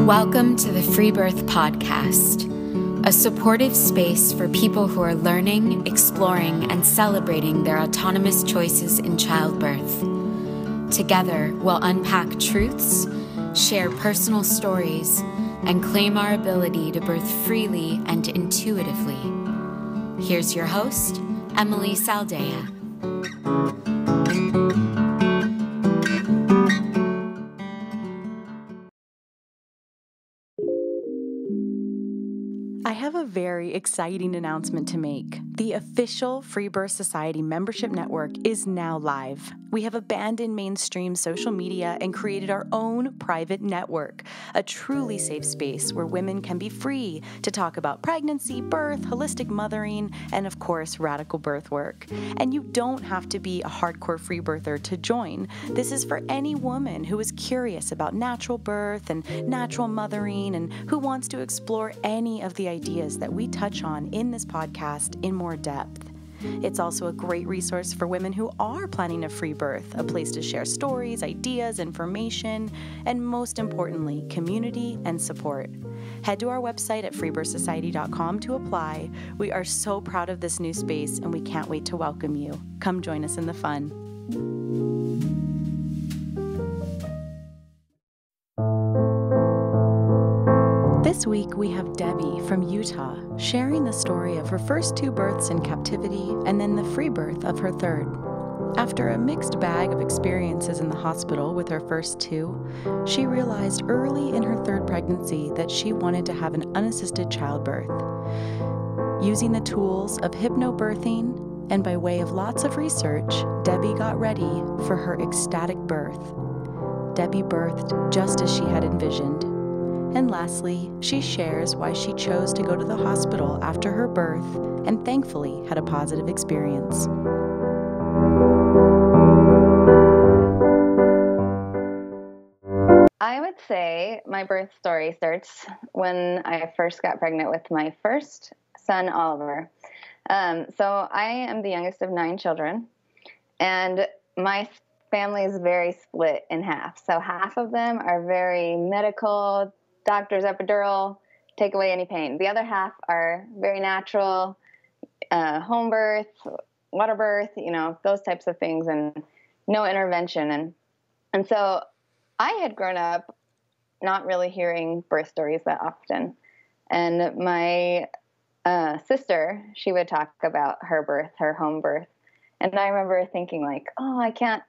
Welcome to the Freebirth podcast, a supportive space for people who are learning, exploring, and celebrating their autonomous choices in childbirth. Together, we'll unpack truths, share personal stories, and claim our ability to birth freely and intuitively. Here's your host, Emily Saldea. I have a very exciting announcement to make. The official Freebirth Society membership network is now live. We have abandoned mainstream social media and created our own private network, a truly safe space where women can be free to talk about pregnancy, birth, holistic mothering, and of course, radical birth work. And you don't have to be a hardcore free birther to join. This is for any woman who is curious about natural birth and natural mothering and who wants to explore any of the ideas that we touch on in this podcast in more depth. It's also a great resource for women who are planning a free birth, a place to share stories, ideas, information, and most importantly, community and support. Head to our website at freebirthsociety.com to apply. We are so proud of this new space and we can't wait to welcome you. Come join us in the fun. This week, we have Debbie from Utah sharing the story of her first two births in captivity and then the free birth of her third. After a mixed bag of experiences in the hospital with her first two, she realized early in her third pregnancy that she wanted to have an unassisted childbirth. Using the tools of hypnobirthing and by way of lots of research, Debbie got ready for her ecstatic birth. Debbie birthed just as she had envisioned. And lastly, she shares why she chose to go to the hospital after her birth and thankfully had a positive experience. I would say my birth story starts when I first got pregnant with my first son, Oliver. So I am the youngest of 9 children, and my family is very split in half. So half of them are very medical, doctor's epidural, take away any pain. The other half are very natural, home birth, water birth, those types of things, and no intervention. And so I had grown up not really hearing birth stories that often. And my sister, she would talk about her birth, her home birth. And I remember thinking like, oh, I can't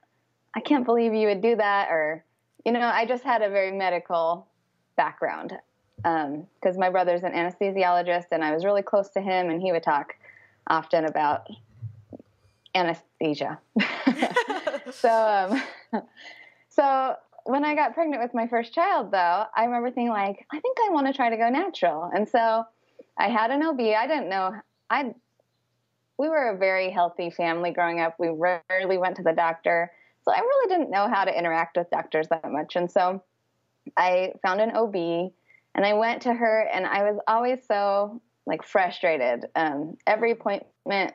believe you would do that. Or, I just had a very medical background because my brother's an anesthesiologist and I was really close to him and he would talk often about anesthesia. So when I got pregnant with my first child, though, I remember thinking like, I think I want to try to go natural. And so I had an OB. I didn't know. We were a very healthy family growing up. We rarely went to the doctor. So I really didn't know how to interact with doctors that much. And so I found an OB and I went to her and I was always so frustrated. Every appointment,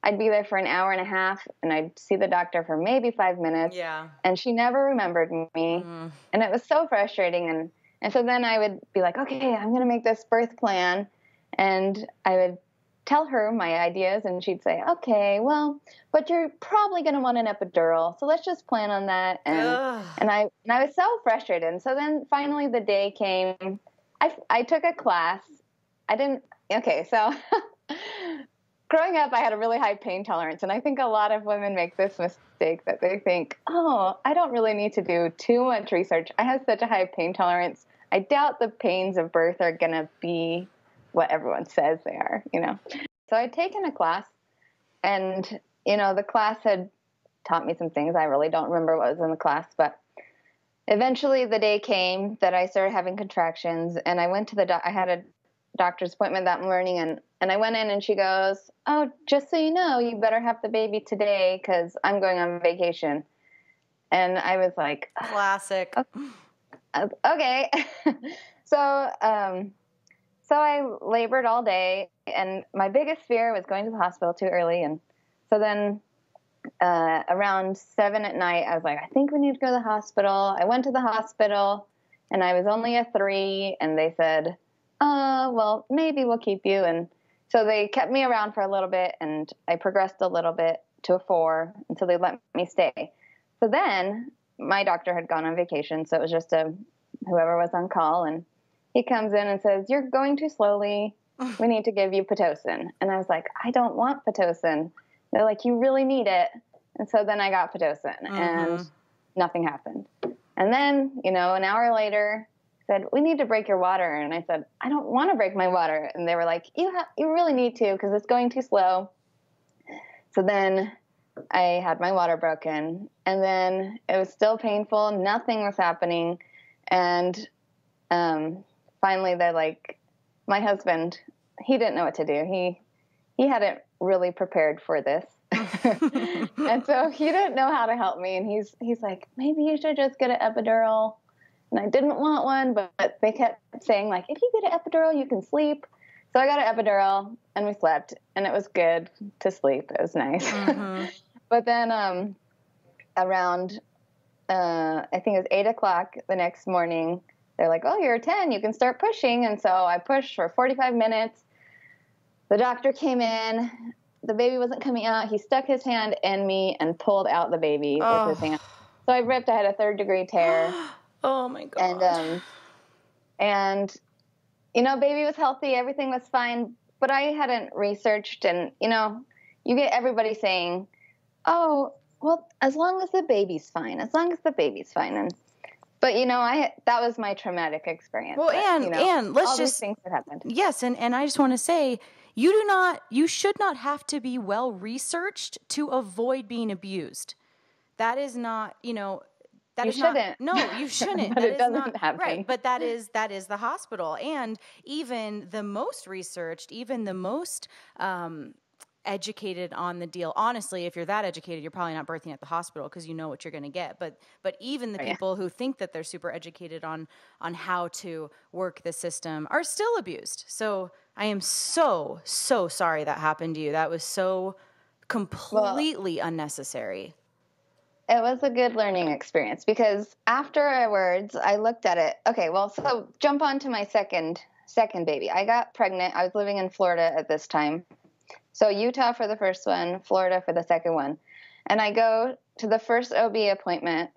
I'd be there for an hour and a half and I'd see the doctor for maybe 5 minutes. Yeah. And she never remembered me. Mm. And it was so frustrating. And so then I would be like, okay, I'm going to make this birth plan. And I would tell her my ideas and she'd say, okay, well, but you're probably going to want an epidural. So let's just plan on that. And I was so frustrated. And so then finally the day came, I took a class. So growing up, I had a really high pain tolerance. And I think a lot of women make this mistake that they think, oh, I don't really need to do too much research. I have such a high pain tolerance. I doubt the pains of birth are going to be what everyone says they are, So I'd taken a class and, the class had taught me some things. I really don't remember what was in the class, but eventually the day came that I started having contractions and I went to I had a doctor's appointment that morning and I went in and she goes, oh, just so you know, you better have the baby today because I'm going on vacation. And I was like, classic. Okay. So I labored all day, and my biggest fear was going to the hospital too early. And so then around 7 at night, I was like, I think we need to go to the hospital. I went to the hospital, and I was only a 3, and they said, well, maybe we'll keep you. And so they kept me around for a little bit, and I progressed a little bit to a 4, and so they let me stay. So then my doctor had gone on vacation, so it was just whoever was on call, and he comes in and says, "You're going too slowly. We need to give you Pitocin." And I was like, "I don't want Pitocin." They're like, "You really need it." And so then I got Pitocin, and nothing happened. And then, an hour later, said, "We need to break your water." And I said, "I don't want to break my water." And they were like, you really need to, because it's going too slow. So then I had my water broken, and then it was still painful. Nothing was happening. And finally they're like, my husband, he didn't know what to do. He hadn't really prepared for this. And so he didn't know how to help me. And he's like, "Maybe you should just get an epidural." And I didn't want one, but they kept saying, like, "If you get an epidural, you can sleep." So I got an epidural, and we slept, and it was good to sleep. It was nice. But then around, I think it was 8 o'clock the next morning, they're like, "Oh, you're 10. You can start pushing." And so I pushed for 45 minutes. The doctor came in. The baby wasn't coming out. He stuck his hand in me and pulled out the baby with his hand. So I had a 3rd-degree tear. Oh, my God. And baby was healthy. Everything was fine. But I hadn't researched. And, you get everybody saying, "Oh, well, as long as the baby's fine, as long as the baby's fine." But, that was my traumatic experience. Well, but, and let's all just, these things that happened. Yes. And I just want to say, you should not have to be well researched to avoid being abused. That is not, that You is shouldn't. not, no, you shouldn't. But That it is doesn't not happen. right. But that is the hospital. And even the most researched, even the most, educated on the deal. Honestly, if you're that educated, you're probably not birthing at the hospital because you know what you're going to get. But even the people who think that they're super educated on how to work the system are still abused. So I am so sorry that happened to you. That was so completely unnecessary. It was a good learning experience because afterwards I looked at it. Okay, well, so jump on to my second baby. I got pregnant. I was living in Florida at this time. So Utah for the first one, Florida for the second one. And I go to the first OB appointment,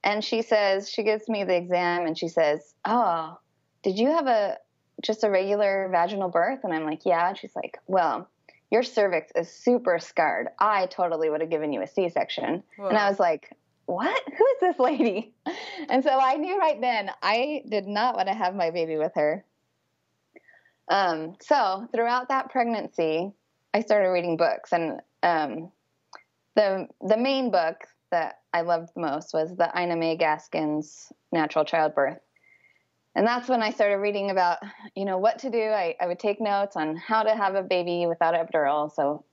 and she gives me the exam, and she says, "Oh, did you have just a regular vaginal birth?" And I'm like, "Yeah." And she's like, "Well, your cervix is super scarred. I totally would have given you a C-section." Whoa. And I was like, "What? Who is this lady?" And so I knew right then I did not want to have my baby with her. So throughout that pregnancy, I started reading books, and the main book that I loved the most was the Ina May Gaskin's Natural Childbirth. And that's when I started reading about, what to do. I would take notes on how to have a baby without an epidural, so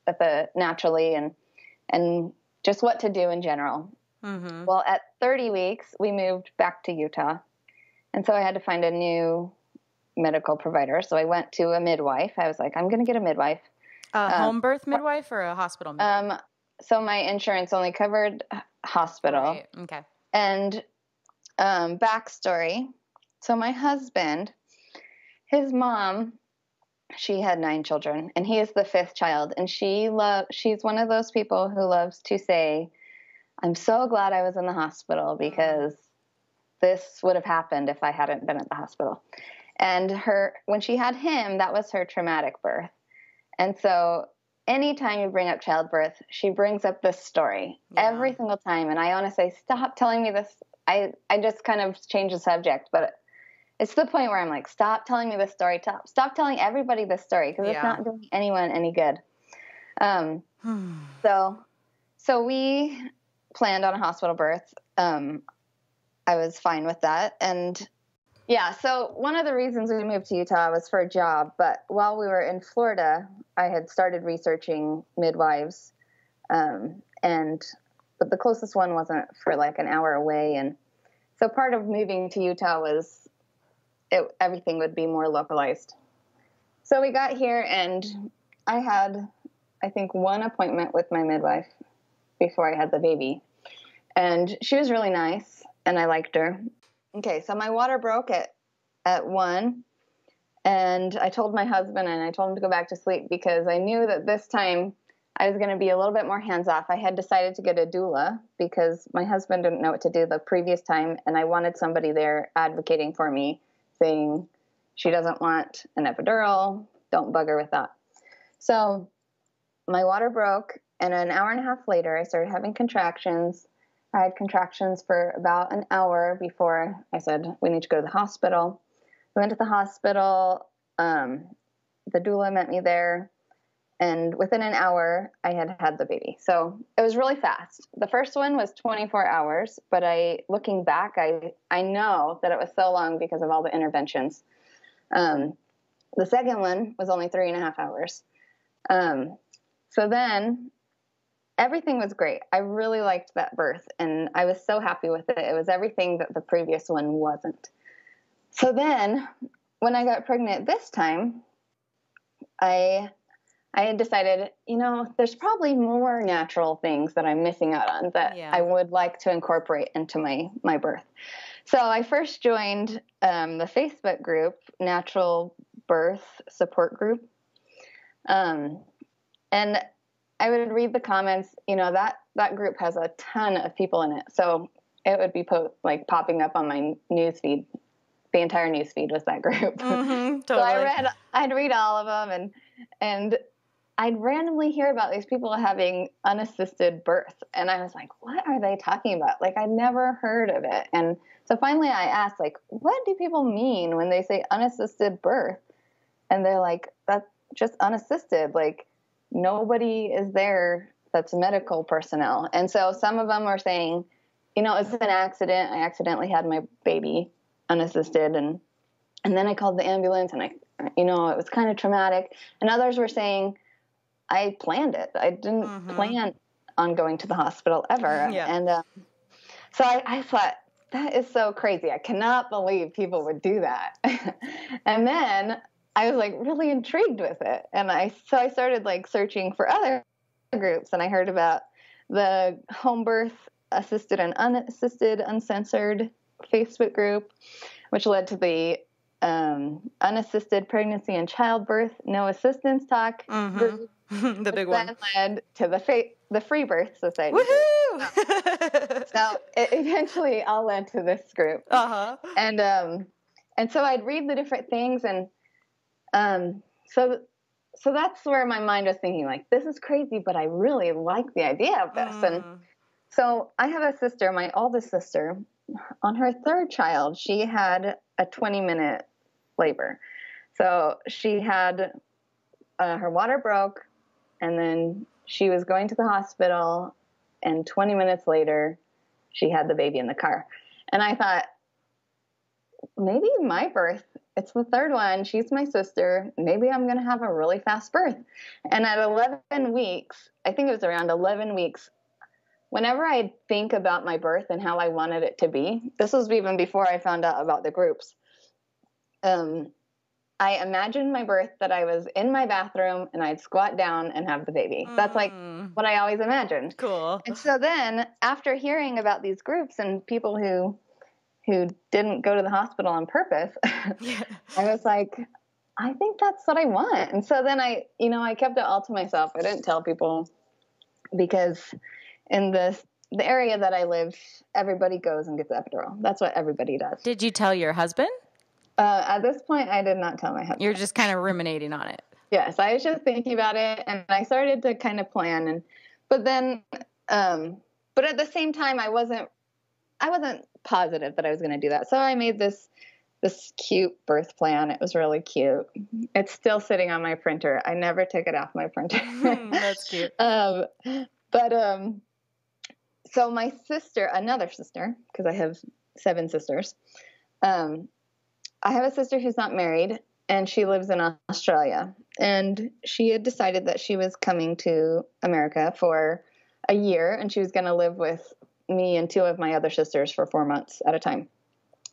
naturally, and just what to do in general. Mm-hmm. Well, at 30 weeks, we moved back to Utah, and so I had to find a new medical provider. So I went to a midwife. I was like, I'm going to get a midwife. A home birth midwife or a hospital midwife? So my insurance only covered hospital. Right. Okay. And backstory. So my husband, his mom, she had 9 children, and he is the 5th child. And she's one of those people who loves to say, "I'm so glad I was in the hospital because this would have happened if I hadn't been at the hospital." And when she had him, that was her traumatic birth. And so anytime you bring up childbirth, she brings up this story every single time. And I want to say, stop telling me this. I just kind of change the subject, but it's to the point where I'm like, stop telling me this story. Stop telling everybody this story because it's not doing anyone any good. So we planned on a hospital birth. I was fine with that. And so one of the reasons we moved to Utah was for a job, but while we were in Florida, I had started researching midwives, but the closest one wasn't for like an hour away, and so part of moving to Utah was everything would be more localized. So we got here, and I had, I think, one appointment with my midwife before I had the baby, and she was really nice, and I liked her. Okay, so my water broke at 1, and I told my husband, and I told him to go back to sleep because I knew that this time I was going to be a little bit more hands-off. I had decided to get a doula because my husband didn't know what to do the previous time, and I wanted somebody there advocating for me, saying she doesn't want an epidural, don't bug her with that. So my water broke, and an hour and a half later, I started having contractions. I had contractions for about an hour before I said, we need to go to the hospital. We went to the hospital. The doula met me there. And within an hour, I had the baby. So it was really fast. The first one was 24 hours, but looking back, I know that it was so long because of all the interventions. The second one was only 3.5 hours. So then everything was great. I really liked that birth, and I was so happy with it. It was everything that the previous one wasn't. So then when I got pregnant this time, I had decided, there's probably more natural things that I'm missing out on that I would like to incorporate into my birth. So I first joined the Facebook group, Natural Birth Support Group. And I would read the comments, that group has a ton of people in it. So it would be popping up on my news feed. The entire news feed was that group. Mm-hmm, totally. So I'd read all of them and I'd randomly hear about these people having unassisted birth. And I was like, what are they talking about? I'd never heard of it. And so finally I asked, what do people mean when they say unassisted birth? And they're like, that's just unassisted. Nobody is there that's medical personnel. And so some of them were saying, it's an accident. I accidentally had my baby unassisted. And then I called the ambulance and it was kind of traumatic. And others were saying, I planned it. I didn't plan on going to the hospital ever. Yeah. And so I thought, that is so crazy. I cannot believe people would do that. And then I was really intrigued with it. And I started searching for other groups, and I heard about the home birth assisted and unassisted uncensored Facebook group, which led to the unassisted pregnancy and childbirth, no assistance talk group. The big one. Then led to the Freebirth Society. Woohoo! So it eventually all led to this group. Uh-huh. And so I'd read the different things, and so that's where my mind was thinking, this is crazy, but I really like the idea of this. And so I have a sister, my oldest sister. On her third child, she had a 20-minute labor. So she had her water broke, and then she was going to the hospital, and 20 minutes later, she had the baby in the car. And I thought, maybe my birth, it's the third one. She's my sister. Maybe I'm going to have a really fast birth. And at 11 weeks, I think it was around 11 weeks, whenever I think about my birth and how I wanted it to be, this was even before I found out about the groups. I imagined my birth that I was in my bathroom and I'd squat down and have the baby. That's what I always imagined. Cool. And so then after hearing about these groups and people who didn't go to the hospital on purpose, I was like, I think that's what I want. And so then I kept it all to myself. I didn't tell people because in the area that I live, everybody goes and gets epidural. That's what everybody does. Did you tell your husband? At this point, I did not tell my husband. You're just kind of ruminating on it. Yes, I was just thinking about it, and I started to kind of plan. But at the same time, I wasn't positive that I was going to do that. So I made this cute birth plan. It was really cute. It's still sitting on my printer. I never took it off my printer. That's cute. So my sister, another sister, because I have 7 sisters, I have a sister who's not married, and she lives in Australia. And she had decided that she was coming to America for a year, and she was going to live with me and 2 of my other sisters for 4 months at a time.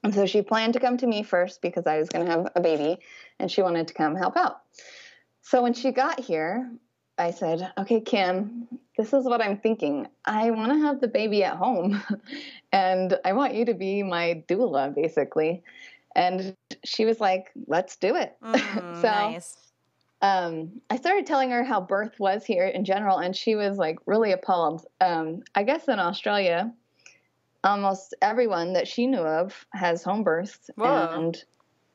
And so she planned to come to me first because I was going to have a baby, and she wanted to come help out. So when she got here, I said, okay, Kim, this is what I'm thinking. I want to have the baby at home and I want you to be my doula, basically. And she was like, let's do it. So Nice. I started telling her how birth was here in general, and she was like really appalled. I guess in Australia, almost everyone that she knew of has home births and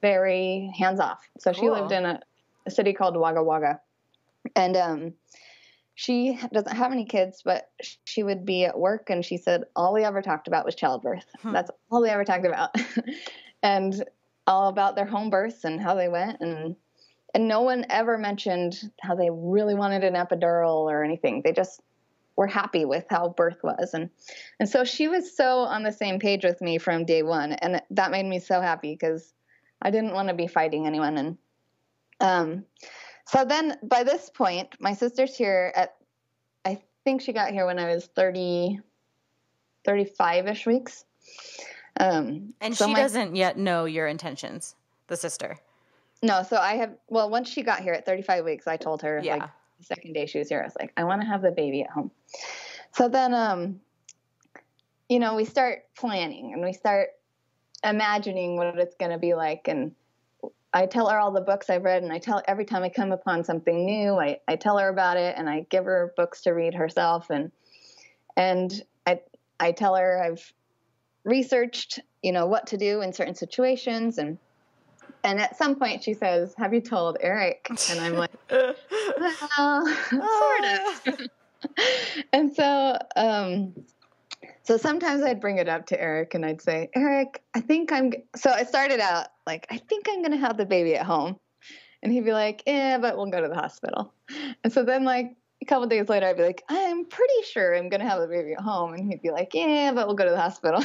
very hands off. So she lived in a city called Wagga Wagga. And she doesn't have any kids, but she would be at work, and she said all we ever talked about was childbirth. That's all we ever talked about. And all about their home births and how they went. And no one ever mentioned how they really wanted an epidural or anything. They just were happy with how birth was. And so she was so on the same page with me from day one. And that made me so happy because I didn't want to be fighting anyone. And so then by this point, my sister's here I think she got here when I was 35-ish weeks. And so she doesn't yet know your intentions, the sister. No, so once she got here at 35 weeks, I told her, like, the second day she was here, I was like, I want to have the baby at home. So then, we start planning and we start imagining what it's going to be like. And I tell her all the books I've read, and every time I come upon something new, I tell her about it, and I give her books to read herself. And I tell her I've researched, what to do in certain situations. And at some point she says, have you told Eric? And I'm like, well, sort of. And so sometimes I'd bring it up to Eric and I'd say, Eric, so I started out like, I think I'm going to have the baby at home. And he'd be like, yeah, but we'll go to the hospital. And so then like a couple days later, I'd be like, I'm pretty sure I'm going to have the baby at home. And he'd be like, yeah, but we'll go to the hospital.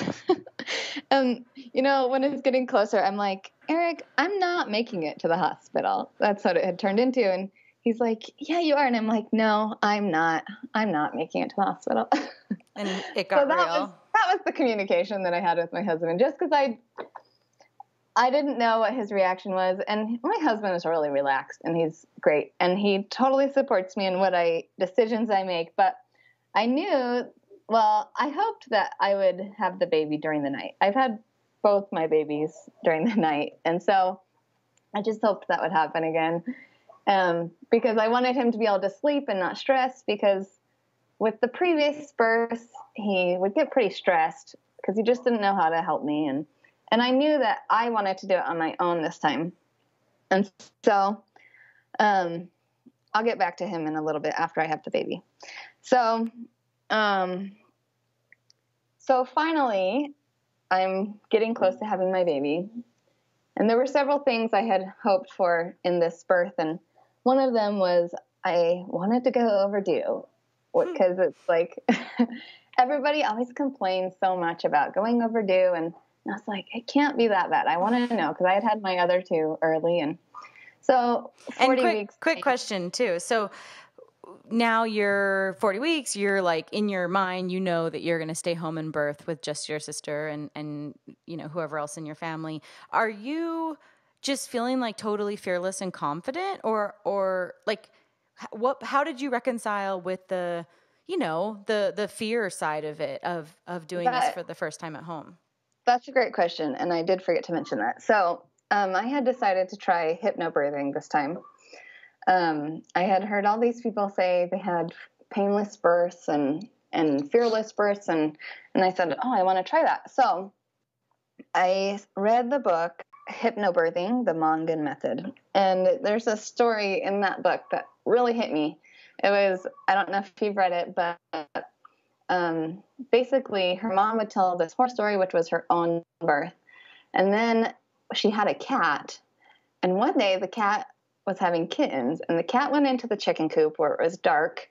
And, when it's getting closer, I'm like, Eric, I'm not making it to the hospital. That's what it had turned into. And he's like, yeah, you are. And I'm like, no, I'm not making it to the hospital. And it got real. That was the communication that I had with my husband, just because I didn't know what his reaction was. And my husband is really relaxed and he's great. And he totally supports me in decisions I make. But I knew, I hoped that I would have the baby during the night. I've had both my babies during the night. And so I just hoped that would happen again. Because I wanted him to be able to sleep and not stress, because with the previous birth, he would get pretty stressed because he just didn't know how to help me. And I knew that I wanted to do it on my own this time. And so I'll get back to him in a little bit after I have the baby. So finally, I'm getting close to having my baby. And there were several things I had hoped for in this birth. And one of them was I wanted to go overdue, because it's like everybody always complains so much about going overdue. And I was like, it can't be that bad. I want to know, because I had my other two early. And so 40 weeks. Quick question too. So now you're 40 weeks, you're like in your mind, that you're going to stay home and birth with just your sister and whoever else in your family. Are you just feeling like totally fearless and confident, or like how did you reconcile with the fear side of it, of doing this for the first time at home? That's a great question. And I did forget to mention that. So I had decided to try hypnobirthing this time. I had heard all these people say they had painless births and fearless births. And I said, I want to try that. So I read the book, Hypnobirthing, the Mongan Method. And there's a story in that book that really hit me. It was, I don't know if you've read it, but basically her mom would tell this horror story, which was her own birth. And then she had a cat. And one day the cat was having kittens, and the cat went into the chicken coop where it was dark,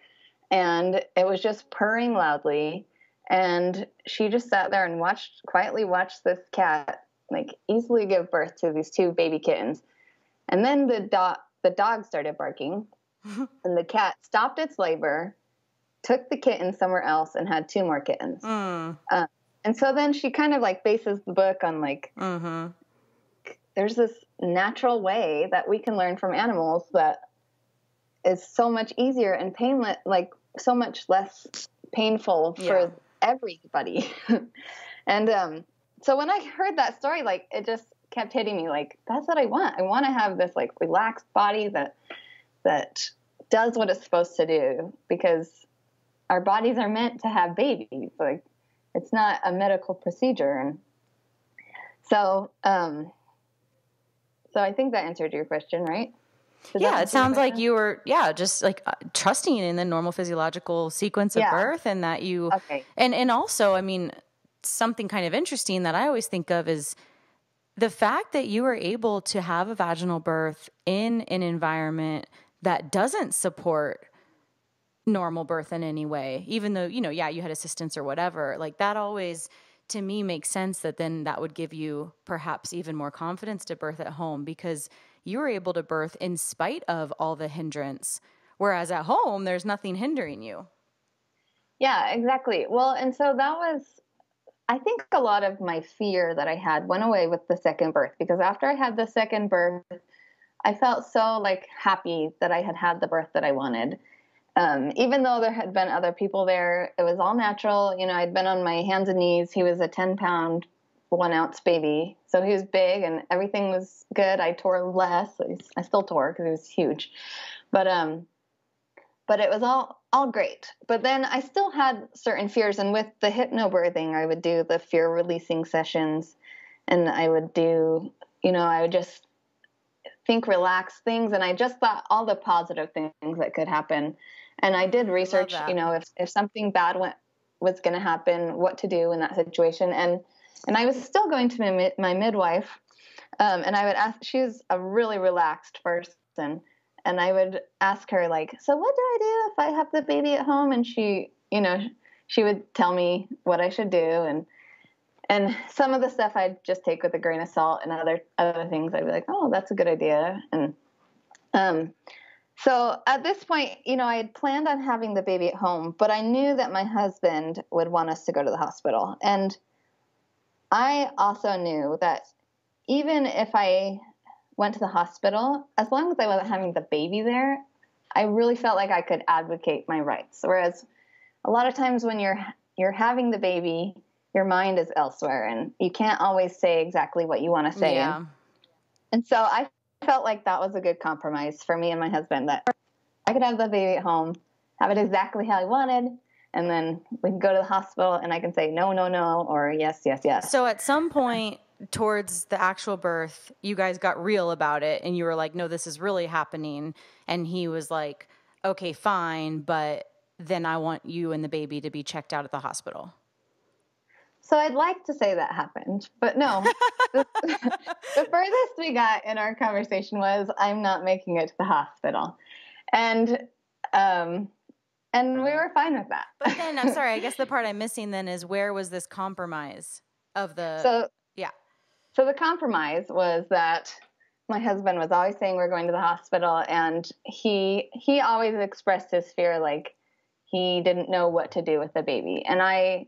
and it was just purring loudly. And she just sat there and quietly watched this cat like easily give birth to these two baby kittens. And then the dog started barking, and the cat stopped its labor, took the kitten somewhere else, and had two more kittens. And so then she kind of like bases the book on like, there's this natural way that we can learn from animals that is so much easier and painless, like so much less painful for everybody. And so when I heard that story, like it just kept hitting me, like that's what I want. I want to have this like relaxed body that does what it's supposed to do, because our bodies are meant to have babies. Like it's not a medical procedure. And so I think that answered your question, right? It sounds like you were, just like trusting in the normal physiological sequence of birth, and that you, and also, I mean, something kind of interesting that I always think of is the fact that you were able to have a vaginal birth in an environment that doesn't support normal birth in any way, even though, you had assistance or whatever. Like that always, to me, makes sense that then that would give you perhaps even more confidence to birth at home, because you were able to birth in spite of all the hindrance, whereas at home, there's nothing hindering you. Yeah, exactly. Well, and so that was, I think a lot of my fear that I had went away with the second birth, because after I had the second birth, I felt so like happy that I had had the birth that I wanted. Even though there had been other people there, it was all natural. I'd been on my hands and knees. He was a 10-pound, 1-ounce baby. So he was big and everything was good. I tore less. I still tore because he was huge. But it was all great. But then I still had certain fears. And with the hypnobirthing, I would do the fear releasing sessions, and I would do, I would just think relaxed things. And I just thought all the positive things that could happen. And I did research, if something bad was going to happen, what to do in that situation. And I was still going to my midwife, and I would ask, she's a really relaxed person. And I would ask her, like, so what do I do if I have the baby at home? And she would tell me what I should do. And some of the stuff I'd just take with a grain of salt, and other things I'd be like, oh, that's a good idea. And so at this point, I had planned on having the baby at home, but I knew that my husband would want us to go to the hospital. And I also knew that even if I went to the hospital, as long as I wasn't having the baby there, I really felt like I could advocate my rights. Whereas a lot of times when you're having the baby, your mind is elsewhere and you can't always say exactly what you want to say. Yeah. And so I felt like that was a good compromise for me and my husband, that I could have the baby at home, have it exactly how I wanted, and then we can go to the hospital and I can say no, no, no, or yes, yes, yes. So at some point towards the actual birth, you guys got real about it and you were like, no, this is really happening. And he was like, okay, fine, but then I want you and the baby to be checked out at the hospital. So I'd like to say that happened, but no. The furthest we got in our conversation was, I'm not making it to the hospital. And we were fine with that. But then, I'm sorry, I guess the part I'm missing then is, where was this compromise of the... So the compromise was that my husband was always saying we're going to the hospital, and he always expressed his fear, like he didn't know what to do with the baby. And I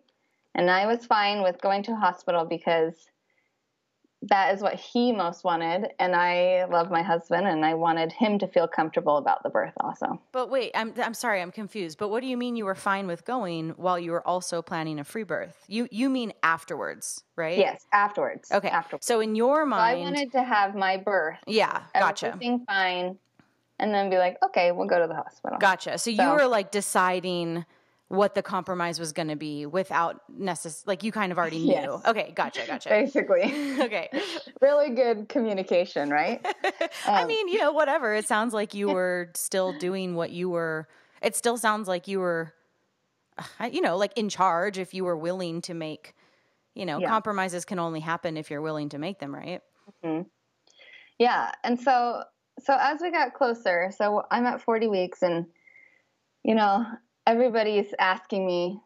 was fine with going to a hospital because that is what he most wanted. And I love my husband and I wanted him to feel comfortable about the birth also. But wait, I'm sorry, I'm confused. But what do you mean you were fine with going while you were also planning a free birth? You mean afterwards, right? Yes, afterwards. Okay. Afterwards. So in your mind... So I wanted to have my birth. Yeah, gotcha. Everything fine. And then be like, okay, we'll go to the hospital. Gotcha. So you were like deciding what the compromise was going to be without like you kind of already knew. Yes. Okay. Gotcha. Basically. Okay. Really good communication, right? I mean, whatever. It sounds like you were still doing what you were, it still sounds like you were, like in charge if you were willing to make, compromises can only happen if you're willing to make them, right? Mm-hmm. Yeah. And so as we got closer, so I'm at 40 weeks and, everybody's asking me,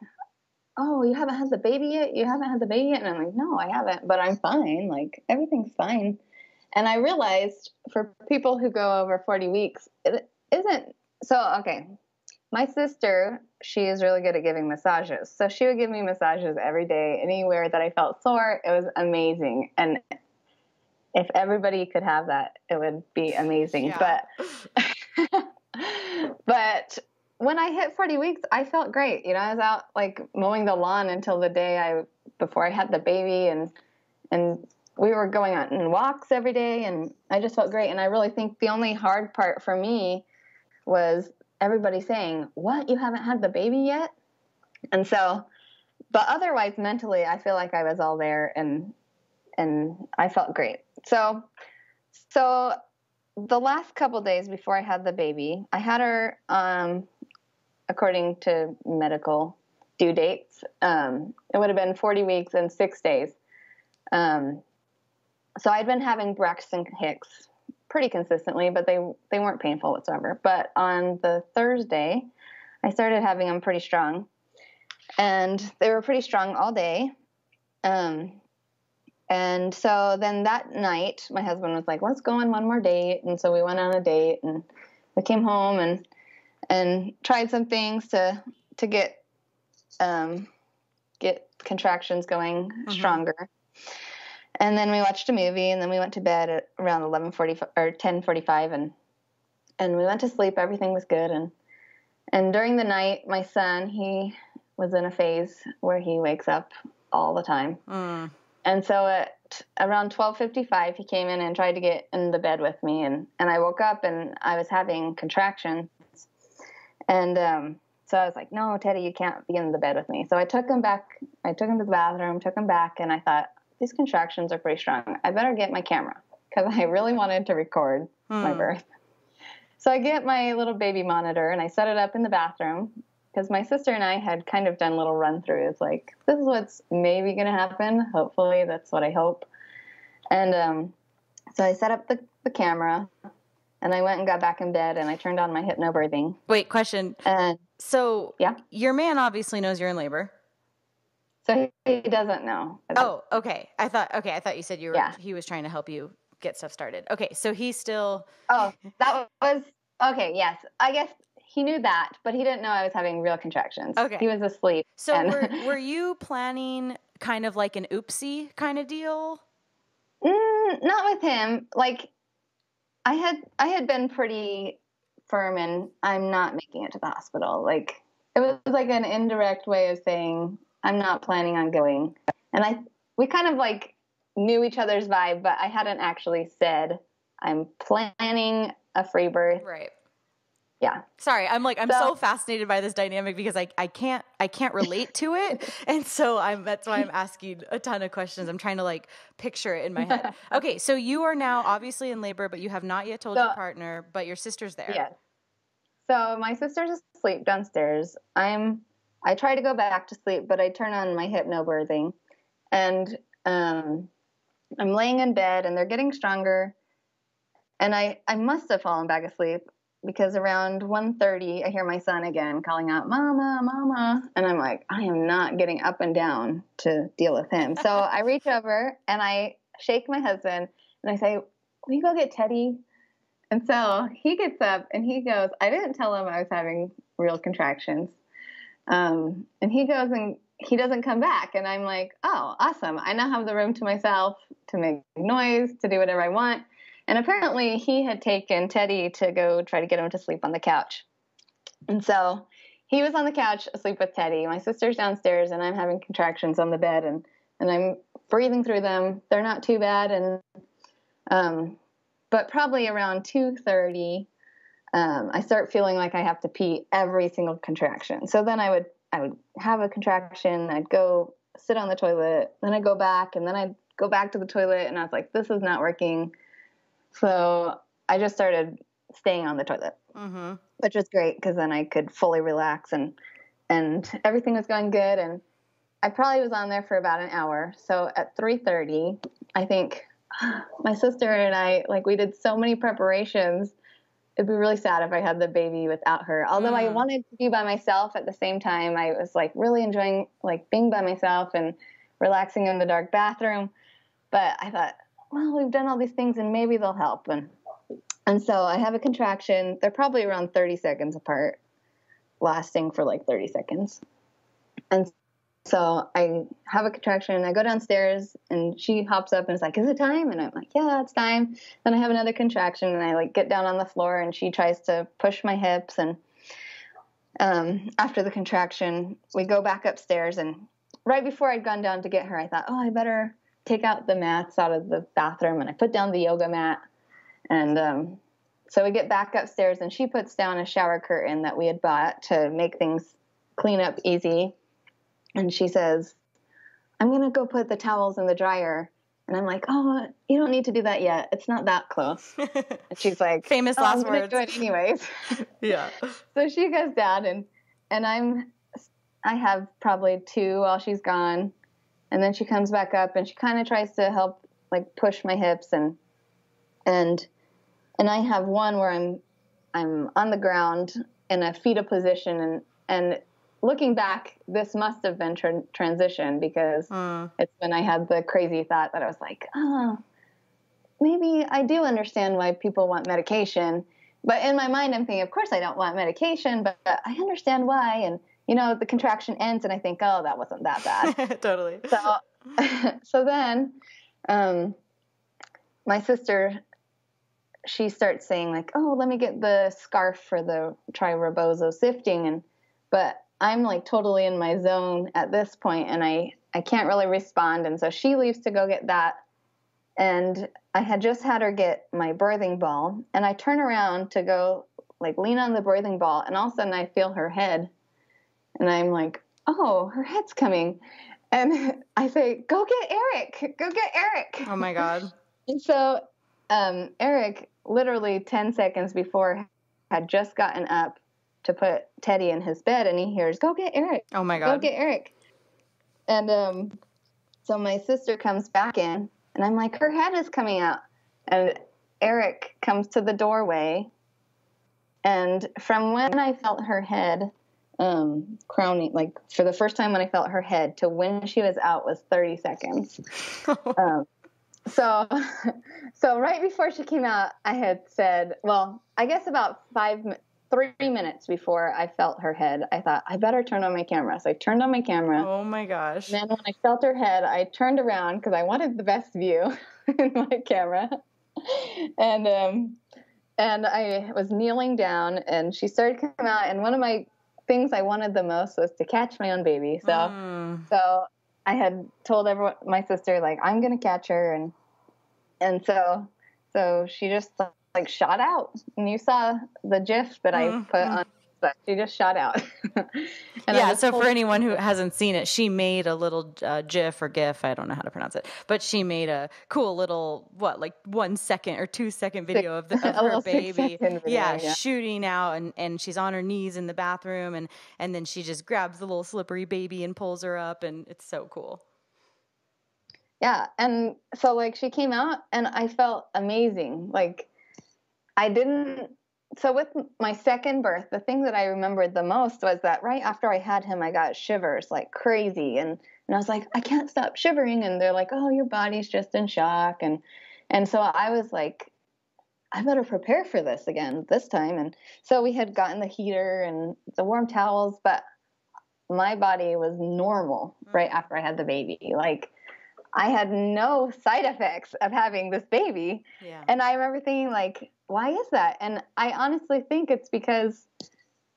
oh, you haven't had the baby yet? You haven't had the baby yet? And I'm like, no, I haven't, but I'm fine. Like, everything's fine. And I realized for people who go over 40 weeks, it isn't. So, okay, my sister, she is really good at giving massages. So she would give me massages every day, anywhere that I felt sore. It was amazing. And if everybody could have that, it would be amazing. Yeah. But when I hit 40 weeks, I felt great. I was out like mowing the lawn until the day before I had the baby, and we were going on walks every day, and I just felt great. And I really think the only hard part for me was everybody saying, "What? You haven't had the baby yet?" And so, but otherwise mentally, I feel like I was all there, and I felt great. So the last couple days before I had the baby, I had her, according to medical due dates, it would have been 40 weeks and 6 days. So I'd been having Braxton Hicks pretty consistently, but they weren't painful whatsoever. But on the Thursday, I started having them pretty strong, and they were pretty strong all day. And so then that night, my husband was like, "Let's go on one more date." And so we went on a date, and we came home and tried some things to get contractions going stronger. And then we watched a movie, and then we went to bed at around 11:45 or 10:45, and we went to sleep. Everything was good. And during the night, my son, he was in a phase where he wakes up all the time. And so at around 12:55, he came in and tried to get in the bed with me. And I woke up, and I was having contractions. And so I was like, "No, Teddy, you can't be in the bed with me." So I took him back. I took him to the bathroom, took him back, and I thought, these contractions are pretty strong. I better get my camera, because I really wanted to record my birth. So I get my little baby monitor, and I set it up in the bathroom, because my sister and I had kind of done little run-throughs, like, this is what's maybe going to happen. Hopefully, that's what I hope. And so I set up the camera, and I went and got back in bed, and I turned on my hypnobirthing. Wait, question. So yeah, your man obviously knows you're in labor. So he doesn't know. Oh, okay. I thought you said he was trying to help you get stuff started. Okay, so he's still. Oh, that was okay. Yes, I guess he knew that, but he didn't know I was having real contractions. Okay, he was asleep. So were you planning kind of like an oopsie kind of deal? Not with him. Like I had been pretty firm, and I'm not making it to the hospital. Like it was like an indirect way of saying, I'm not planning on going. And we kind of like knew each other's vibe, but I hadn't actually said I'm planning a free birth. Right. Yeah. Sorry. I'm so fascinated by this dynamic, because I can't relate to it. And so that's why I'm asking a ton of questions. I'm trying to like picture it in my head. Okay. So you are now obviously in labor, but you have not yet told your partner, but your sister's there. Yes. So my sister's asleep downstairs. I try to go back to sleep, but I turn on my hypnobirthing, and I'm laying in bed, and they're getting stronger, and I must have fallen back asleep, because around 1:30 I hear my son again calling out, "Mama, Mama," and I'm like, I am not getting up and down to deal with him. So I reach over and I shake my husband, and I say, "Will you go get Teddy?" And so he gets up and he goes, I didn't tell him I was having real contractions. And he goes and he doesn't come back. And I'm like, oh, awesome. I now have the room to myself to make noise, to do whatever I want. And apparently he had taken Teddy to go try to get him to sleep on the couch. And so he was on the couch asleep with Teddy. My sister's downstairs, and I'm having contractions on the bed, and I'm breathing through them. They're not too bad. And, but probably around 2:30, I start feeling like I have to pee every single contraction. So then I would have a contraction, I'd go sit on the toilet, then I'd go back, and then I'd go back to the toilet, and I was like, this is not working. So I just started staying on the toilet, which was great, because then I could fully relax, and everything was going good. And I probably was on there for about an hour. So at 3:30, I think my sister and I, like, we did so many preparations. It'd be really sad if I had the baby without her. Although I wanted to be by myself, at the same time, I was like really enjoying like being by myself and relaxing in the dark bathroom. But I thought, well, we've done all these things and maybe they'll help. And so I have a contraction. They're probably around 30 seconds apart, lasting for like 30 seconds. And so I have a contraction, I go downstairs, and she hops up and is like, is it time? And I'm like, yeah, it's time. Then I have another contraction, and I like get down on the floor, and she tries to push my hips. And after the contraction, we go back upstairs, and right before I'd gone down to get her, I thought, oh, I better take out the mats out of the bathroom. And I put down the yoga mat. And so we get back upstairs, and she puts down a shower curtain that we had bought to make things clean up easy. And she says, I'm going to go put the towels in the dryer. And I'm like, oh, you don't need to do that yet. It's not that close. And she's like, famous last I'm words. do it anyways. Yeah. So she goes down, and I have probably 2 while she's gone. And then she comes back up, and she kind of tries to help like push my hips. And I have one where I'm on the ground in a fetal position, and looking back, this must have been transition, because it's when I had the crazy thought that I was like, oh, maybe I do understand why people want medication. But in my mind, I'm thinking, of course I don't want medication, but I understand why. And, the contraction ends, and I think, oh, that wasn't that bad. Totally. So then my sister, she starts saying like, oh, let me get the scarf for the tri-rebozo sifting. But I'm like totally in my zone at this point, and I can't really respond. And so she leaves to go get that. And I had just had her get my birthing ball, and I turn around to go like lean on the birthing ball, and all of a sudden I feel her head, and I'm like, oh, her head's coming. And I say, go get Eric, go get Eric. Oh my God. And so Eric, literally 10 seconds before, had just gotten up to put Teddy in his bed, and he hears, go get Eric. Oh my God. Go get Eric. And so my sister comes back in, and I'm like, her head is coming out. And Eric comes to the doorway. And from when I felt her head crowning, like for the first time when I felt her head to when she was out was 30 seconds. So right before she came out, I had said, well, I guess about 3 minutes before I felt her head, I thought, I better turn on my camera. So I turned on my camera. Oh my gosh. And then when I felt her head, I turned around because I wanted the best view in my camera. And I was kneeling down, and she started coming out. And one of my things I wanted the most was to catch my own baby. So I had told everyone, my sister, like, I'm going to catch her. And so she just like shot out, and you saw the GIF that I put on, but she just shot out. So for anyone who hasn't seen it, she made a little GIF or GIF, I don't know how to pronounce it, but she made a cool little, 1 second or 2 second video of her baby. Video, shooting out, and she's on her knees in the bathroom, and then she just grabs the little slippery baby and pulls her up, and it's so cool. Yeah. And so like she came out, and I felt amazing. Like so with my second birth, the thing that I remembered the most was that right after I had him, I got shivers like crazy. And I was like, I can't stop shivering. And they're like, oh, your body's just in shock. And so I was like, I better prepare for this again this time. And so we had gotten the heater and the warm towels, but my body was normal right after I had the baby. Like I had no side effects of having this baby. Yeah. And I remember thinking like, why is that? And I honestly think it's because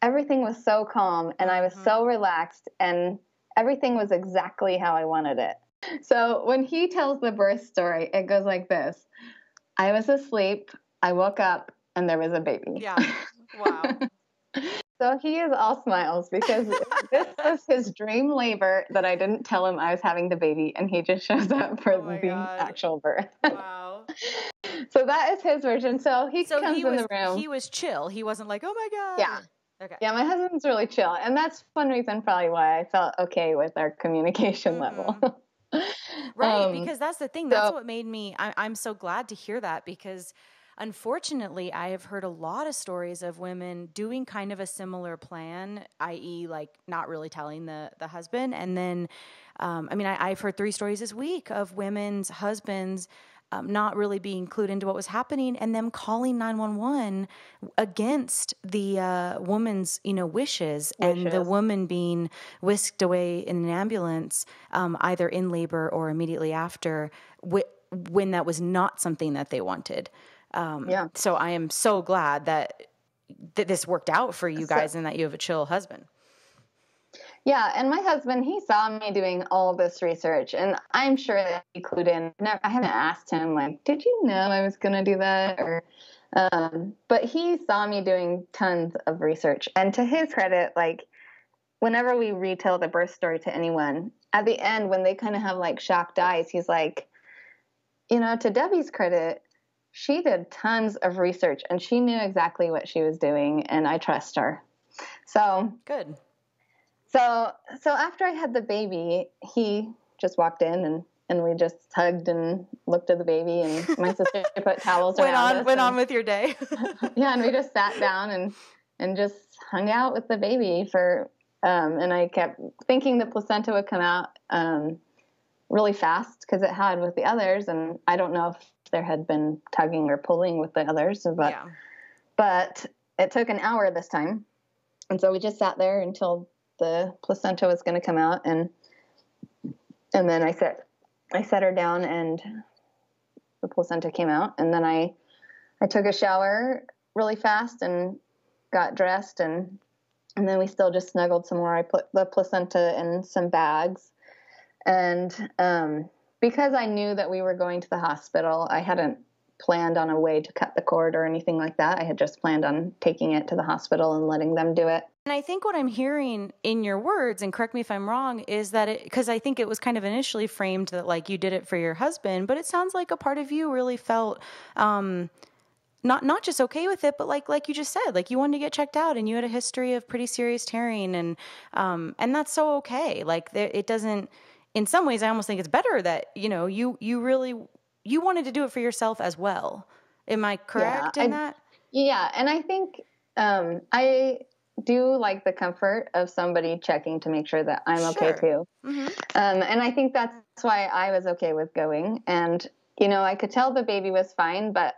everything was so calm, and I was so relaxed, and everything was exactly how I wanted it. So when he tells the birth story, it goes like this. I was asleep, I woke up, and there was a baby. Yeah. Wow. So he is all smiles because this was his dream labor that I didn't tell him I was having the baby, and he just shows up for the actual birth. Wow. So that is his version. So he comes in the room. He was chill. He wasn't like, oh my God. Yeah. Okay. Yeah, my husband's really chill. And that's one reason probably why I felt okay with our communication level. Right. Because that's the thing. That's what made me, I'm so glad to hear that, because unfortunately, I have heard a lot of stories of women doing kind of a similar plan, i.e. like not really telling the husband. And then, I've heard 3 stories this week of women's husbands not really being clued into what was happening, and them calling 911 against the woman's, wishes, and the woman being whisked away in an ambulance, either in labor or immediately after, when that was not something that they wanted. So I am so glad that this worked out for you guys, and that you have a chill husband. Yeah, and my husband, he saw me doing all this research, and I'm sure that he clued in. I haven't asked him, like, did you know I was going to do that? Or, but he saw me doing tons of research. And to his credit, like, whenever we retell the birth story to anyone, at the end, when they kind of have, like, shocked eyes, he's like, to Debbie's credit, she did tons of research, and she knew exactly what she was doing, and I trust her. So good. So after I had the baby, he just walked in and we just hugged and looked at the baby, and my sister put towels around us. Went on with your day. Yeah, and we just sat down and just hung out with the baby for, and I kept thinking the placenta would come out really fast, because it had with the others, and I don't know if there had been tugging or pulling with the others, but it took an hour this time. And so we just sat there until the placenta was going to come out, and then I set her down, and the placenta came out, and then I took a shower really fast and got dressed, and then we still just snuggled some more. I put the placenta in some bags, and because I knew that we were going to the hospital, I hadn't planned on a way to cut the cord or anything like that. I had just planned on taking it to the hospital and letting them do it. And I think what I'm hearing in your words, and correct me if I'm wrong, is that because I think it was kind of initially framed that, like, you did it for your husband, but it sounds like a part of you really felt not just okay with it, but like you just said, like, you wanted to get checked out, and you had a history of pretty serious tearing, and that's so okay. Like, it doesn't. In some ways, I almost think it's better that you wanted to do it for yourself as well. Am I correct in that? Yeah, and I think I do like the comfort of somebody checking to make sure that I'm okay too. Mm-hmm. And I think that's why I was okay with going. And, I could tell the baby was fine, but,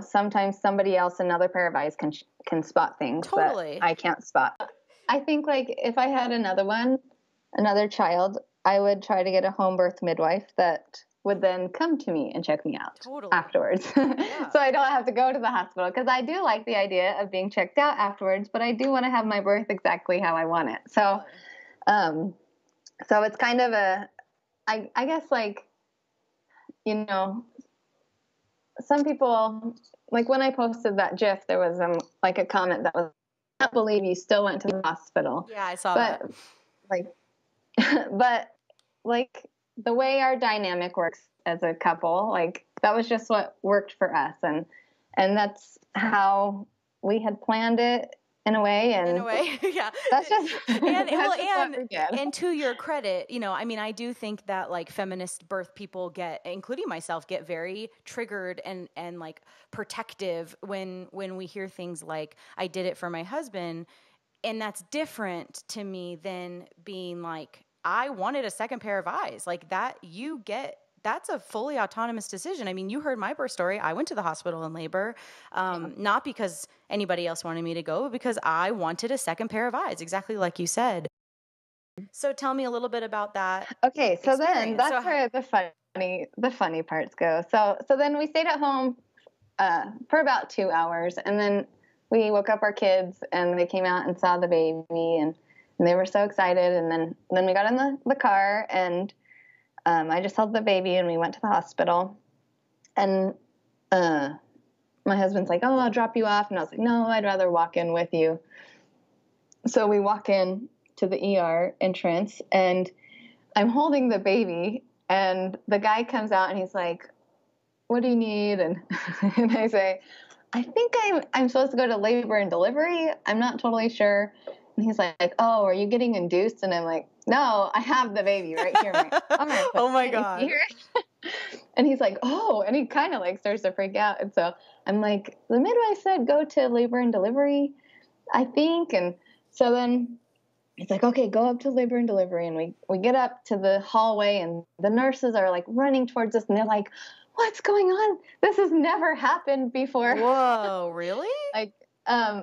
sometimes somebody else, another pair of eyes can spot things that I can't spot. I think, like, if I had another child, I would try to get a home birth midwife that would then come to me and check me out afterwards. Yeah. So I don't have to go to the hospital, because I do like the idea of being checked out afterwards, but I do want to have my birth exactly how I want it. So, so it's kind of I guess, like, some people, like, when I posted that GIF, there was like a comment that was, I can't believe you still went to the hospital. Yeah, I saw that. But the way our dynamic works as a couple, like, that was just what worked for us. And that's how we had planned it in a way. Yeah. That's just, and to your credit, I do think that, like, feminist birth people including myself, get very triggered and like protective when we hear things like, I did it for my husband. And that's different to me than being like, I wanted a second pair of eyes. Like, that that's a fully autonomous decision. I mean, you heard my birth story. I went to the hospital in labor, not because anybody else wanted me to go, but because I wanted a second pair of eyes, exactly like you said. So tell me a little bit about that. Okay, so then that's where the funny parts go. So then we stayed at home for about 2 hours, and then we woke up our kids, and they came out and saw the baby, and they were so excited. And then we got in the car, and I just held the baby, and we went to the hospital. And my husband's like, "Oh, I'll drop you off." And I was like, "No, I'd rather walk in with you." So we walk in to the ER entrance, and I'm holding the baby, and the guy comes out, and he's like, "What do you need?" And I say, "I think I'm supposed to go to labor and delivery. I'm not totally sure." And he's like, "Oh, are you getting induced?" And I'm like, "No, I have the baby right here." I'm like, "All right, oh my God." And he's like, "Oh," and he kind of like starts to freak out. And so I'm like, "The midwife said go to labor and delivery, I think." And so then he's like, "Okay, go up to labor and delivery." And we get up to the hallway, and the nurses are like running towards us, and they're like, what's going on? This has never happened before. Whoa, really? Like,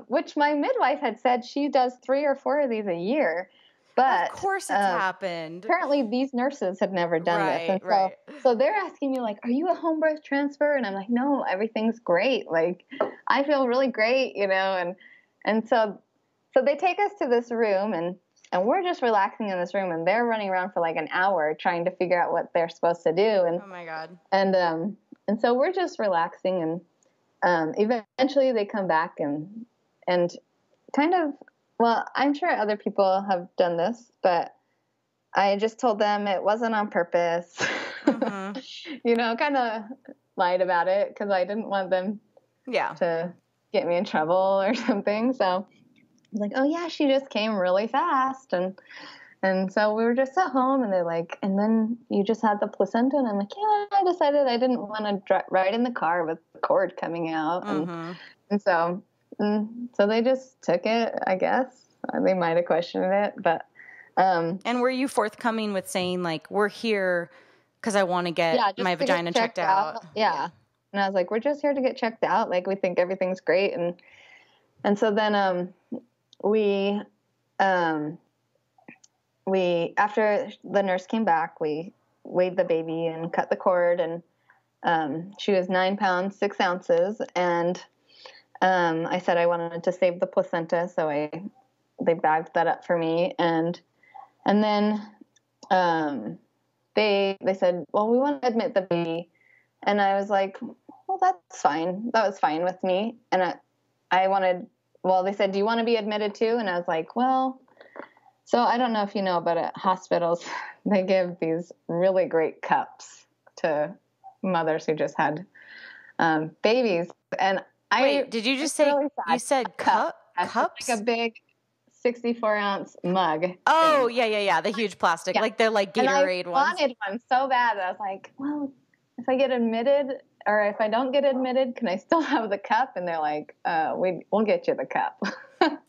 which my midwife had said she does 3 or 4 of these a year. But of course it's happened. Apparently these nurses had never done this. And so they're asking me like, are you a home birth transfer? And I'm like, no, everything's great. Like, I feel really great, and so they take us to this room and we're just relaxing in this room and they're running around for like an hour trying to figure out what they're supposed to do. And, oh my God. And so we're just relaxing and, eventually they come back and kind of, well, I'm sure other people have done this, but I just told them it wasn't on purpose, kind of lied about it because I didn't want them to get me in trouble or something. So I was like, oh yeah, she just came really fast. And so we were just at home and they're like, and then you just had the placenta. And I'm like, yeah, I decided I didn't want to ride in the car with the cord coming out. And so they just took it, I guess. They might have questioned it, but. And were you forthcoming with saying like, we're here because I want to get my vagina checked out? Yeah. And I was like, we're just here to get checked out. Like, we think everything's great. And so then, we, after the nurse came back, we weighed the baby and cut the cord and, she was 9 pounds, 6 ounces. And, I said I wanted to save the placenta. So they bagged that up for me. And then, they said, well, we want to admit the baby. And I was like, well, that's fine. That was fine with me. And they said, do you want to be admitted too? And I was like, well, so I don't know if you know, but at hospitals, they give these really great cups to mothers who just had, babies. And wait, did you just say, really you said cups? Like a big 64-ounce mug. Oh, thing. Yeah. The huge plastic, like they're like Gatorade ones. I wanted one so bad that I was like, well, if I get admitted or if I don't get admitted, can I still have the cup? And they're like, we'll get you the cup.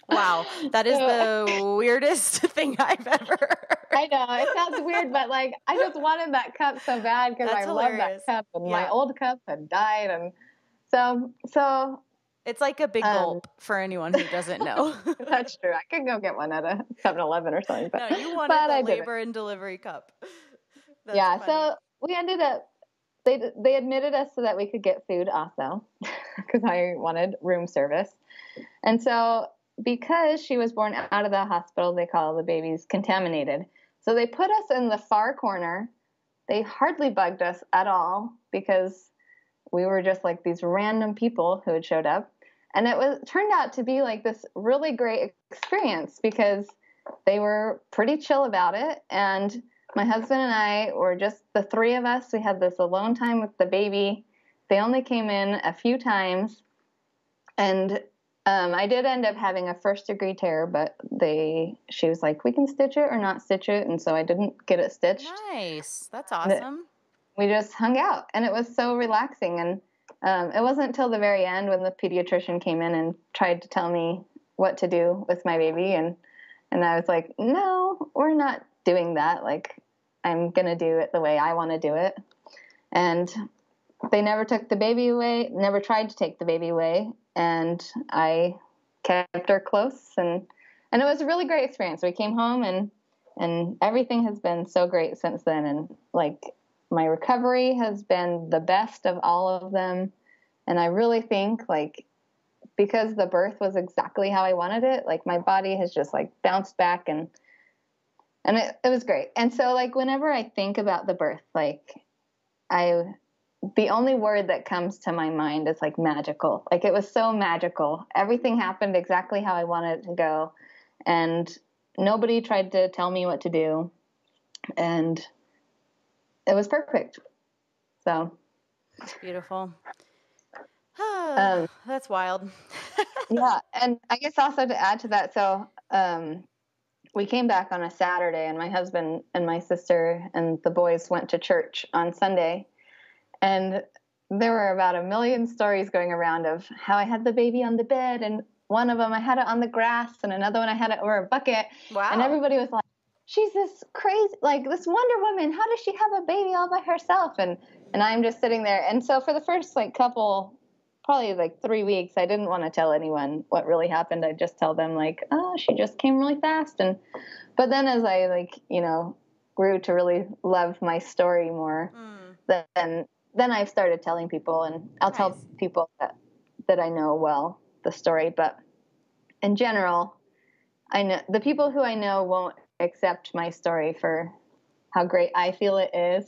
Wow. That is the weirdest thing I've ever heard. I know. It sounds weird, but like, I just wanted that cup so bad because I love that cup and my old cup had died. And so it's like a big gulp for anyone who doesn't know. That's true. I could go get one at a 7-Eleven or something. But, no, you wanted the labor and delivery cup. That's funny. So we ended up, they admitted us so that we could get food also because I wanted room service. And so because she was born out of the hospital, they call the babies contaminated. So they put us in the far corner. They hardly bugged us at all because we were just like these random people who had showed up. And it turned out to be like this really great experience because they were pretty chill about it. And my husband and I were just the 3 of us. We had this alone time with the baby. They only came in a few times. And I did end up having a 1st-degree tear, but she was like, we can stitch it or not stitch it. And so I didn't get it stitched. Nice. That's awesome. We just hung out and it was so relaxing. And it wasn't until the very end when the pediatrician came in and tried to tell me what to do with my baby. And I was like, no, we're not doing that. Like, I'm going to do it the way I want to do it. And they never took the baby away, never tried to take the baby away. And I kept her close and it was a really great experience. We came home and everything has been so great since then. And like, my recovery has been the best of all of them. And I really think like, because the birth was exactly how I wanted it, like my body has just like bounced back and it was great. And so like, whenever I think about the birth, like the only word that comes to my mind is like magical. Like it was so magical. Everything happened exactly how I wanted it to go. And nobody tried to tell me what to do. And it was perfect. So. That's beautiful. That's wild. Yeah. And I guess also to add to that, so we came back on a Saturday and my husband and my sister and the boys went to church on Sunday. And there were about 1 million stories going around of how I had the baby on the bed. And one of them, I had it on the grass and another one I had it over a bucket. Wow. And everybody was like, she's this crazy, like this Wonder Woman. How does she have a baby all by herself? And And I'm just sitting there. And so for the first probably 3 weeks, I didn't want to tell anyone what really happened. I'd just tell them oh, she just came really fast. But then as I grew to really love my story more, then I started telling people, and I'll tell people that I know well the story. But in general, I know the people who I know won't accept my story for how great I feel it is,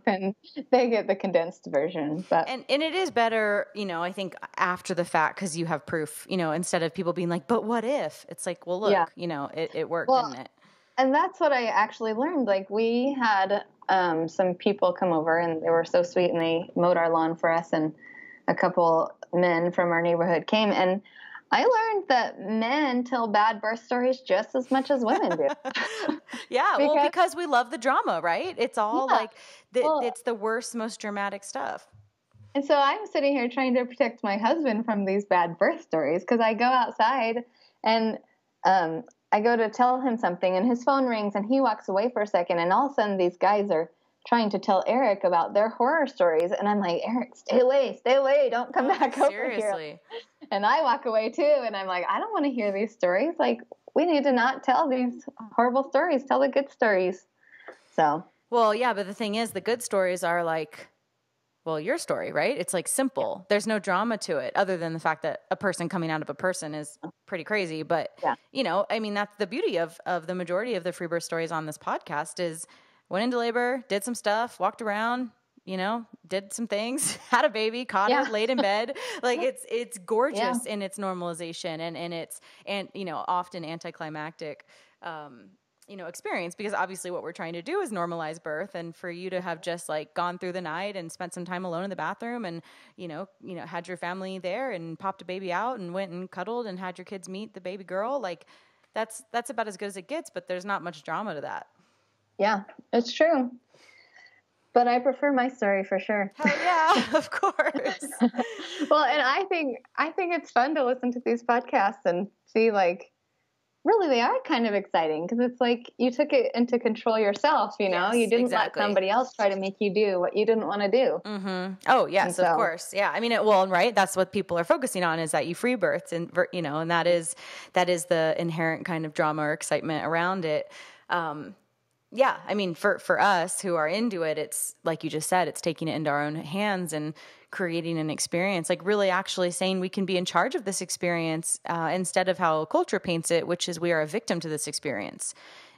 and they get the condensed version. But and it is better, I think after the fact, because you have proof, instead of people being like, but what if? It's like, well, look, it worked, didn't it? And that's what I actually learned. We had some people come over, and they were so sweet, and they mowed our lawn for us, and a couple men from our neighborhood came, and I learned that men tell bad birth stories just as much as women do. Yeah, because we love the drama, right? It's all it's the worst, most dramatic stuff. And so I'm sitting here trying to protect my husband from these bad birth stories, because I go outside and I go to tell him something, and his phone rings, and he walks away for a second, and all of a sudden these guys are trying to tell Eric about their horror stories. And I'm like, Eric, stay away. Don't come back over here. Seriously. And I walk away too. And I'm like, I don't want to hear these stories. We need to not tell these horrible stories. Tell the good stories. So. Well, yeah, but the thing is, the good stories are your story, right? It's simple. There's no drama to it, other than the fact that a person coming out of a person is pretty crazy. But, that's the beauty of the majority of the free birth stories on this podcast is went into labor, did some stuff, walked around, did some things, had a baby, caught her, laid in bed. It's gorgeous in its normalization and it's often anticlimactic, experience, because obviously what we're trying to do is normalize birth. And for you to have just gone through the night and spent some time alone in the bathroom and, had your family there and popped a baby out and went and cuddled and had your kids meet the baby girl, that's about as good as it gets, but there's not much drama to that. Yeah, it's true. But I prefer my story for sure. Hell yeah, of course. Well, and I think it's fun to listen to these podcasts and see really they are kind of exciting, because it's you took it into control yourself, Yes, you didn't exactly. let somebody else try to make you do what you didn't want to do. Mm-hmm. Oh yes, of course. Yeah. Right. That's what people are focusing on, is that you free births, and and that is the inherent kind of drama or excitement around it. Yeah, for us who are into it, it's like you just said, it's taking it into our own hands and creating an experience, really actually saying we can be in charge of this experience, instead of how culture paints it, which is we are a victim to this experience,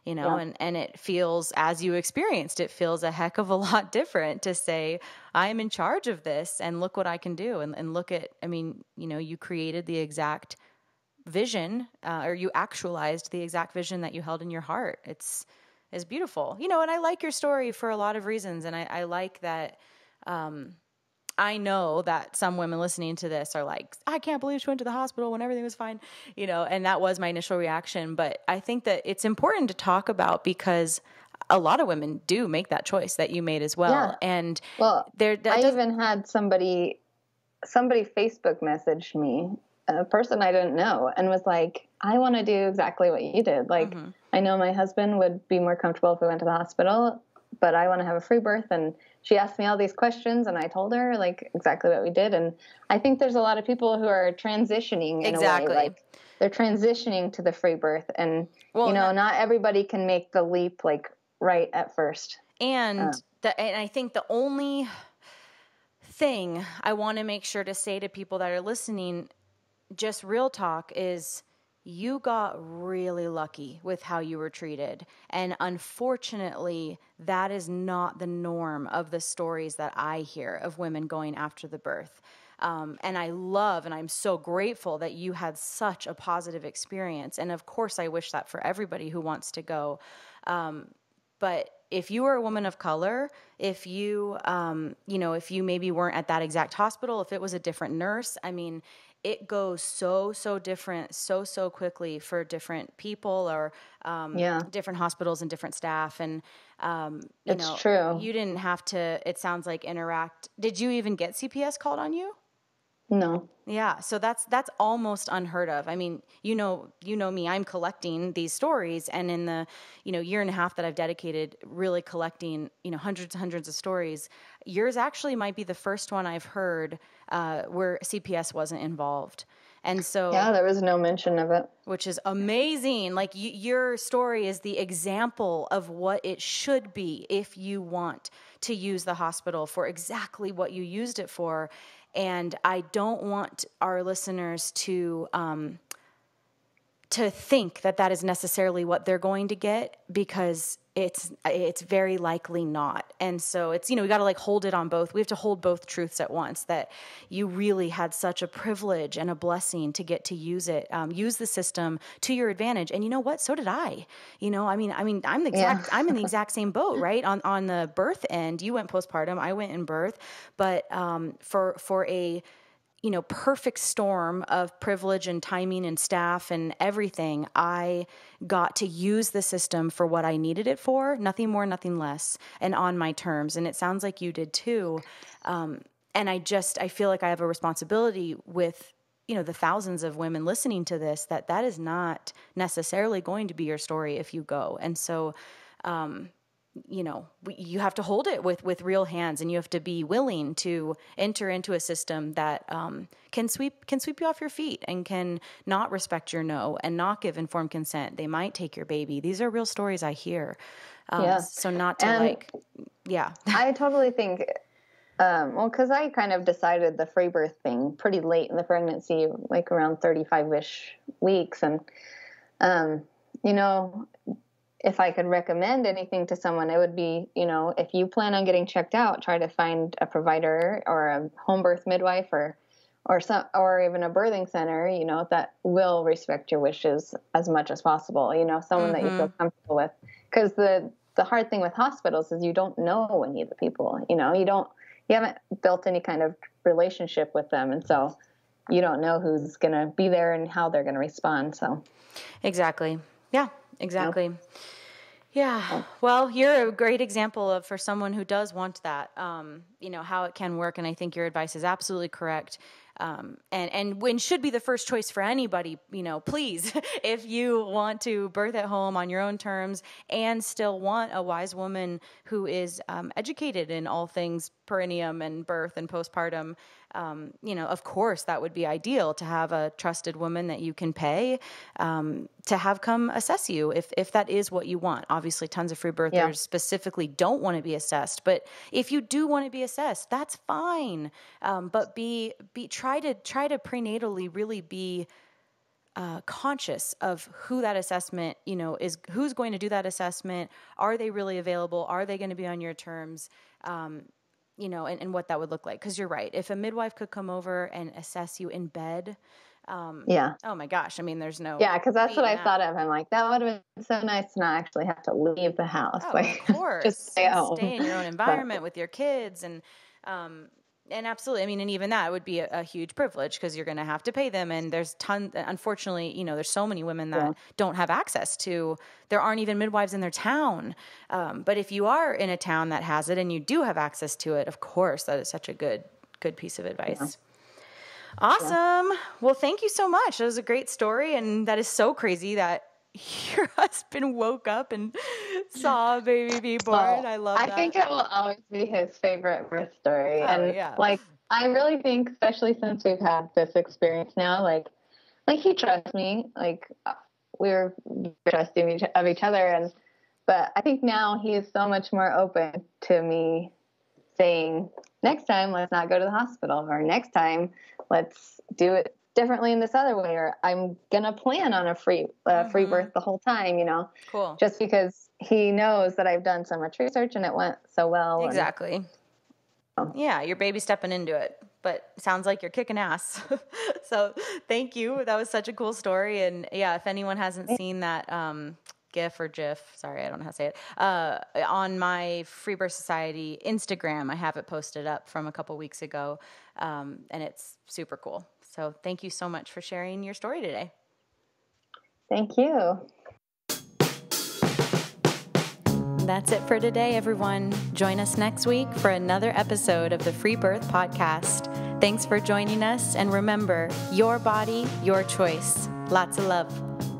and it feels, as you experienced, it feels a heck of a lot different to say, I'm in charge of this and look what I can do. And look at, you created the exact vision, or you actualized the exact vision that you held in your heart. It's beautiful, and I like your story for a lot of reasons. And I like that, I know that some women listening to this are like, I can't believe she went to the hospital when everything was fine, and that was my initial reaction. But I think that it's important to talk about, because a lot of women do make that choice that you made as well. Yeah. And even had somebody Facebook messaged me, a person I didn't know, and was like, I want to do exactly what you did. I know my husband would be more comfortable if we went to the hospital, but I want to have a free birth. And she asked me all these questions, and I told her exactly what we did. And I think there's a lot of people who are transitioning in a way, they're transitioning to the free birth, and not everybody can make the leap right at first. And I think the only thing I want to make sure to say to people that are listening, just real talk, is you got really lucky with how you were treated. And unfortunately, that is not the norm of the stories that I hear of women going after the birth. And I love, and I'm so grateful that you had such a positive experience. And of course, I wish that for everybody who wants to go. But if you were a woman of color, if you, if you maybe weren't at that exact hospital, if it was a different nurse, it goes so different, so quickly for different people, or different hospitals and different staff. And, it's true. You didn't have to, it sounds like, interact. Did you even get CPS called on you? No. Yeah. So that's almost unheard of. I mean, you know me, I'm collecting these stories, and in the, year and a half that I've dedicated really collecting, hundreds and hundreds of stories, yours actually might be the first one I've heard where CPS wasn't involved. And so, yeah, there was no mention of it, which is amazing. Like your story is the example of what it should be if you want to use the hospital for exactly what you used it for. And I don't want our listeners to think that is necessarily what they're going to get, because it's very likely not. And so it's, we got to like hold it on both. We have to hold both truths at once, that you really had such a privilege and a blessing to get to use it, use the system to your advantage. And you know what? So did I. I'm in the exact same boat, right? On the birth end, you went postpartum, I went in birth, but for a perfect storm of privilege and timing and staff and everything, I got to use the system for what I needed it for, nothing more, nothing less, and on my terms. And it sounds like you did too. And I feel like I have a responsibility with, the thousands of women listening to this, that is not necessarily going to be your story if you go. And so, you have to hold it with real hands, and you have to be willing to enter into a system that can sweep you off your feet and can not respect your no and not give informed consent. They might take your baby. These are real stories I hear. So not to I totally think, because I kind of decided the free birth thing pretty late in the pregnancy, like around 35-ish weeks. And, if I could recommend anything to someone, it would be, if you plan on getting checked out, try to find a provider or a home birth midwife or even a birthing center, that will respect your wishes as much as possible. Someone that you feel comfortable with, because the hard thing with hospitals is you don't know any of the people. You haven't built any kind of relationship with them, and so you don't know who's going to be there and how they're going to respond. So, exactly. Yeah, exactly. Yeah. Well, you're a great example for someone who does want that, how it can work. And I think your advice is absolutely correct. And when should be the first choice for anybody, please, if you want to birth at home on your own terms and still want a wise woman who is educated in all things perineum and birth and postpartum, of course that would be ideal to have a trusted woman that you can pay to have come assess you if that is what you want. Obviously, tons of free birthers specifically don't want to be assessed, but if you do want to be assessed, that's fine. But try to prenatally really be conscious of who that assessment, is, who's going to do that assessment. Are they really available? Are they going to be on your terms? And what that would look like. Because you're right. If a midwife could come over and assess you in bed, oh my gosh. I mean, there's no. Yeah, because that's what I thought of. I'm like, that would have been so nice to not actually have to leave the house. Oh, of course. Just stay at home. Stay in your own environment with your kids. And absolutely, I mean, and even that would be a huge privilege, because you're going to have to pay them. And there's unfortunately, there's so many women that don't have access to, there aren't even midwives in their town. But if you are in a town that has it and you do have access to it, of course, that is such a good piece of advice. Yeah. Awesome. Yeah. Well, thank you so much. That was a great story. And that is so crazy that your husband woke up and saw a baby be born. I love that. I think it will always be his favorite birth story. I really think, especially since we've had this experience now, like he trusts me, like we're trusting of each other. But I think now he is so much more open to me saying, next time, let's not go to the hospital, or next time, let's do it differently in this other way, or I'm going to plan on a free birth the whole time, Cool. Just because he knows that I've done so much research and it went so well. Exactly. Yeah. Your baby's stepping into it, but it sounds like you're kicking ass. So thank you. That was such a cool story. And yeah, if anyone hasn't seen that, GIF or GIF, sorry, I don't know how to say it, on my Freebirth Society Instagram, I have it posted up from a couple weeks ago. And it's super cool. So thank you so much for sharing your story today. Thank you. That's it for today, everyone. Join us next week for another episode of the Freebirth Podcast. Thanks for joining us, and remember, your body, your choice. Lots of love.